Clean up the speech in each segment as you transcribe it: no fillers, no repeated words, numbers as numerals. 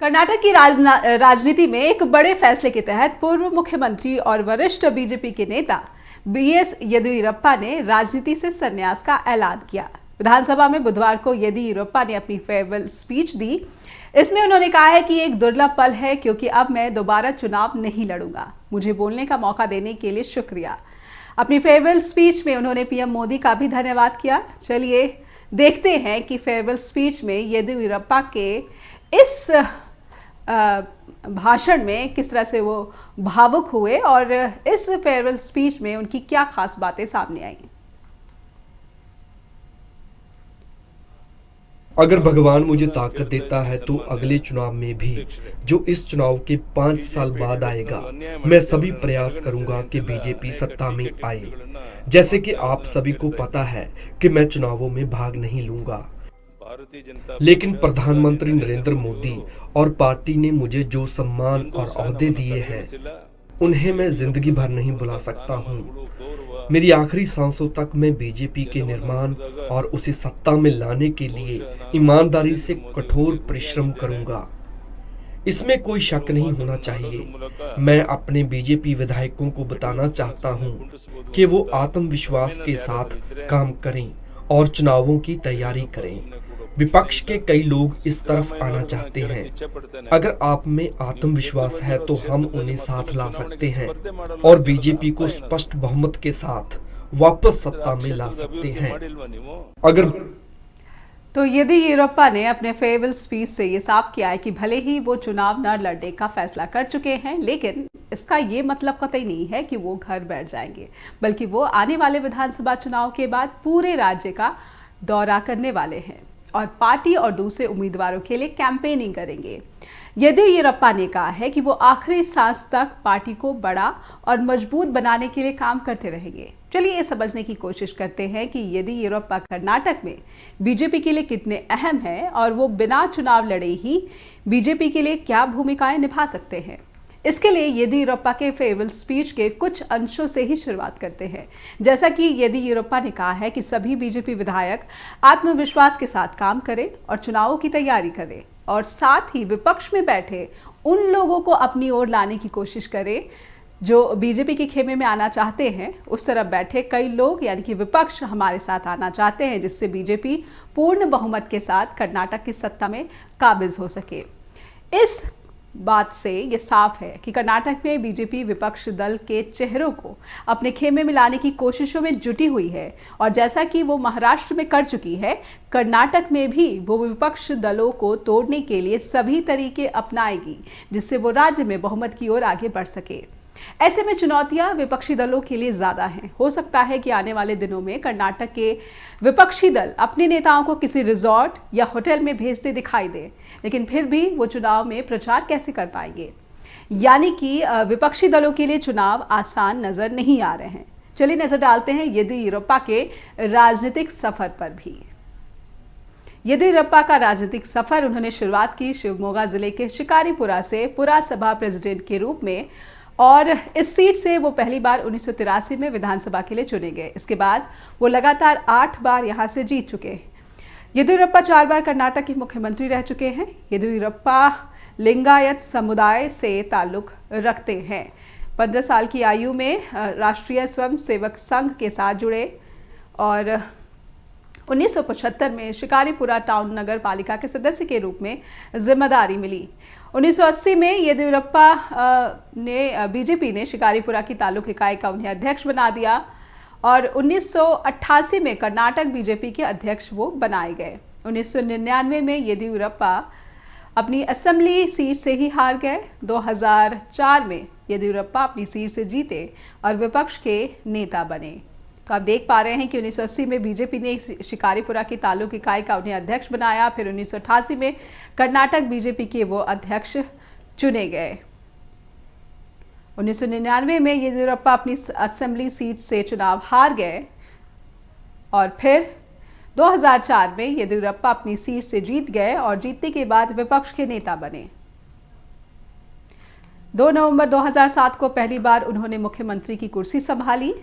कर्नाटक की राजनीति में एक बड़े फैसले के तहत पूर्व मुख्यमंत्री और वरिष्ठ बीजेपी के नेता बीएस येदियुरप्पा ने राजनीति से संन्यास का ऐलान किया। विधानसभा में बुधवार को येदियुरप्पा ने अपनी फेयरवेल स्पीच दी। इसमें उन्होंने कहा है कि एक दुर्लभ पल है क्योंकि अब मैं दोबारा चुनाव नहीं लड़ूंगा। मुझे बोलने का मौका देने के लिए शुक्रिया। अपनी फेयरवेल स्पीच में उन्होंने पीएम मोदी का भी धन्यवाद किया। चलिए देखते हैं कि फेयरवेल स्पीच में येदियुरप्पा के इस भाषण में किस तरह से वो भावुक हुए और इस फेयरवेल स्पीच में उनकी क्या खास बातें सामने आई। अगर भगवान मुझे ताकत देता है तो अगले चुनाव में भी, जो इस चुनाव के 5 साल बाद आएगा, मैं सभी प्रयास करूंगा कि बीजेपी सत्ता में आए। जैसे कि आप सभी को पता है कि मैं चुनावों में भाग नहीं लूंगा, लेकिन प्रधानमंत्री नरेंद्र मोदी और पार्टी ने मुझे जो सम्मान और ओहदे दिए हैं, उन्हें मैं जिंदगी भर नहीं भुला सकता हूँ। मेरी आखिरी सांसों तक मैं बीजेपी के निर्माण और उसे सत्ता में लाने के लिए ईमानदारी से कठोर परिश्रम करूंगा। इसमें कोई शक नहीं होना चाहिए। मैं अपने बीजेपी विधायकों को बताना चाहता हूं कि वो आत्मविश्वास के साथ काम करें और चुनावों की तैयारी करें। विपक्ष के कई लोग इस तरफ आना चाहते हैं। अगर आप में आत्मविश्वास है तो हम उन्हें साथ ला सकते हैं और बीजेपी को स्पष्ट बहुमत के साथ वापस सत्ता में ला सकते हैं। अगर तो येदियुरप्पा ने अपने फेयरवेल स्पीच से ये साफ किया है कि भले ही वो चुनाव न लड़ने का फैसला कर चुके हैं, लेकिन इसका ये मतलब कतई नहीं है कि वो घर बैठ जाएंगे, बल्कि वो आने वाले विधानसभा चुनाव के बाद पूरे राज्य का दौरा करने वाले हैं और पार्टी और दूसरे उम्मीदवारों के लिए कैंपेनिंग करेंगे। येदियुरप्पा ने कहा है कि वो आखिरी सांस तक पार्टी को बड़ा और मजबूत बनाने के लिए काम करते रहेंगे। चलिए ये समझने की कोशिश करते हैं कि येदियुरप्पा कर्नाटक में बीजेपी के लिए कितने अहम हैं और वो बिना चुनाव लड़े ही बीजेपी के लिए क्या भूमिकाएं निभा सकते हैं। इसके लिए येदियुरप्पा के फेयरवेल स्पीच के कुछ अंशों से ही शुरुआत करते हैं। जैसा कि येदियुरप्पा ने कहा है कि सभी बीजेपी विधायक आत्मविश्वास के साथ काम करें और चुनावों की तैयारी करें और साथ ही विपक्ष में बैठे उन लोगों को अपनी ओर लाने की कोशिश करें जो बीजेपी के खेमे में आना चाहते हैं। उस तरफ बैठे कई लोग यानी कि विपक्ष हमारे साथ आना चाहते हैं, जिससे बीजेपी पूर्ण बहुमत के साथ कर्नाटक की सत्ता में काबिज हो सके। इस बात से ये साफ है कि कर्नाटक में बीजेपी विपक्ष दल के चेहरों को अपने खेमे में लाने की कोशिशों में जुटी हुई है और जैसा कि वो महाराष्ट्र में कर चुकी है, कर्नाटक में भी वो विपक्ष दलों को तोड़ने के लिए सभी तरीके अपनाएगी, जिससे वो राज्य में बहुमत की ओर आगे बढ़ सके। ऐसे में चुनौतियां विपक्षी दलों के लिए ज्यादा हैं। हो सकता है कि आने वाले दिनों में कर्नाटक के विपक्षी दल अपने नेताओं को किसी रिजॉर्ट या होटल में भेजते दिखाई दे, लेकिन फिर भी वो चुनाव में प्रचार कैसे कर पाएंगे। यानी कि विपक्षी दलों के लिए चुनाव आसान नजर नहीं आ रहे हैं। चलिए नजर डालते हैं येदियुरप्पा के राजनीतिक सफर पर भी। येदियुरप्पा का राजनीतिक सफर उन्होंने शुरुआत की शिवमोगा जिले के शिकारीपुरा से पुरसभा प्रेसिडेंट के रूप में और इस सीट से वो पहली बार 1983 में विधानसभा के लिए चुने गए। इसके बाद वो लगातार 8 बार यहां से जीत चुके। येदियुरप्पा 4 बार कर्नाटक के मुख्यमंत्री रह चुके हैं। येदियुरप्पा लिंगायत समुदाय से ताल्लुक रखते हैं। 15 साल की आयु में राष्ट्रीय स्वयं सेवक संघ के साथ जुड़े और 1975 में शिकारीपुरा टाउन नगर पालिका के सदस्य के रूप में जिम्मेदारी मिली। 1980 में येदियुरप्पा ने बीजेपी ने शिकारीपुरा की तालुक इकाई का उन्हें अध्यक्ष बना दिया और 1988 में कर्नाटक बीजेपी के अध्यक्ष वो बनाए गए। 1999 में येदियुरप्पा अपनी असेंबली सीट से ही हार गए। 2004 में येदियुरप्पा अपनी सीट से जीते और विपक्ष के नेता बने। तो आप देख पा रहे हैं कि 1980 में बीजेपी ने शिकारीपुरा की तालुक इकाई का उन्हें अध्यक्ष बनाया। फिर 1988 में कर्नाटक बीजेपी के वो अध्यक्ष चुने गए। 1999 में येदियुरप्पा अपनी असेंबली सीट से चुनाव हार गए और फिर 2004 में येदियुरप्पा अपनी सीट से जीत गए और जीतने के बाद विपक्ष के नेता बने। 2 नवंबर 2007 को पहली बार उन्होंने मुख्यमंत्री की कुर्सी संभाली,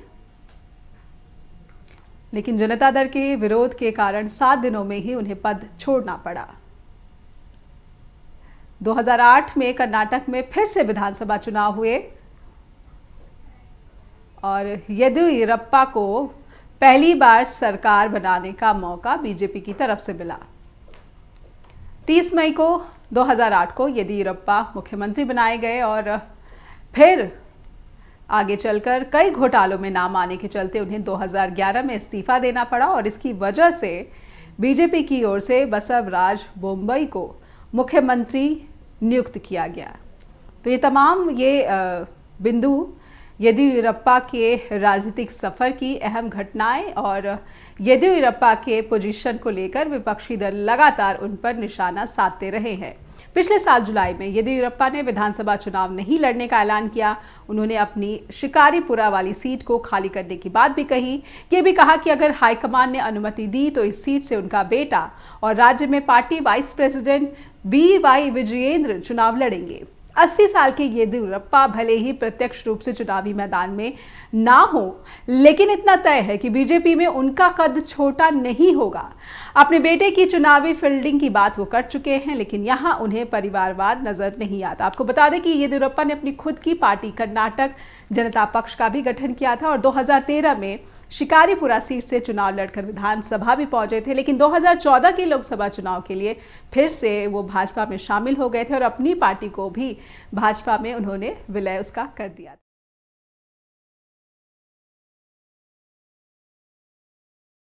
लेकिन जनता दल के विरोध के कारण 7 दिनों में ही उन्हें पद छोड़ना पड़ा। 2008 में कर्नाटक में फिर से विधानसभा चुनाव हुए और येदियुरप्पा को पहली बार सरकार बनाने का मौका बीजेपी की तरफ से मिला। 30 मई को 2008 को येदियुरप्पा मुख्यमंत्री बनाए गए और फिर आगे चलकर कई घोटालों में नाम आने के चलते उन्हें 2011 में इस्तीफा देना पड़ा और इसकी वजह से बीजेपी की ओर से बसवराज बोम्मई को मुख्यमंत्री नियुक्त किया गया। तो ये तमाम बिंदु येदियुरप्पा के राजनीतिक सफर की अहम घटनाएं और येदियुरप्पा के पोजीशन को लेकर विपक्षी दल लगातार उन पर निशाना साधते रहे हैं। पिछले साल जुलाई में येदियुरप्पा ने विधानसभा चुनाव नहीं लड़ने का ऐलान किया। उन्होंने अपनी शिकारीपुरा वाली सीट को खाली करने की बात भी कही। ये भी कहा कि अगर हाईकमान ने अनुमति दी तो इस सीट से उनका बेटा और राज्य में party vice president BY Vijayendra चुनाव लड़ेंगे। 80 साल के येदियुरप्पा भले ही प्रत्यक्ष रूप से चुनावी मैदान में ना हो, लेकिन इतना तय है कि बीजेपी में उनका कद छोटा नहीं होगा। अपने बेटे की चुनावी फील्डिंग की बात वो कर चुके हैं, लेकिन यहाँ उन्हें परिवारवाद नजर नहीं आता। आपको बता दें कि येदियुरप्पा ने अपनी खुद की पार्टी कर्नाटक जनता पक्ष का भी गठन किया था और 2013 में शिकारीपुरा सीट से चुनाव लड़कर विधानसभा भी पहुंचे थे, लेकिन 2014 के लोकसभा चुनाव के लिए फिर से वो भाजपा में शामिल हो गए थे और अपनी पार्टी को भी भाजपा में उन्होंने विलय उसका कर दिया था।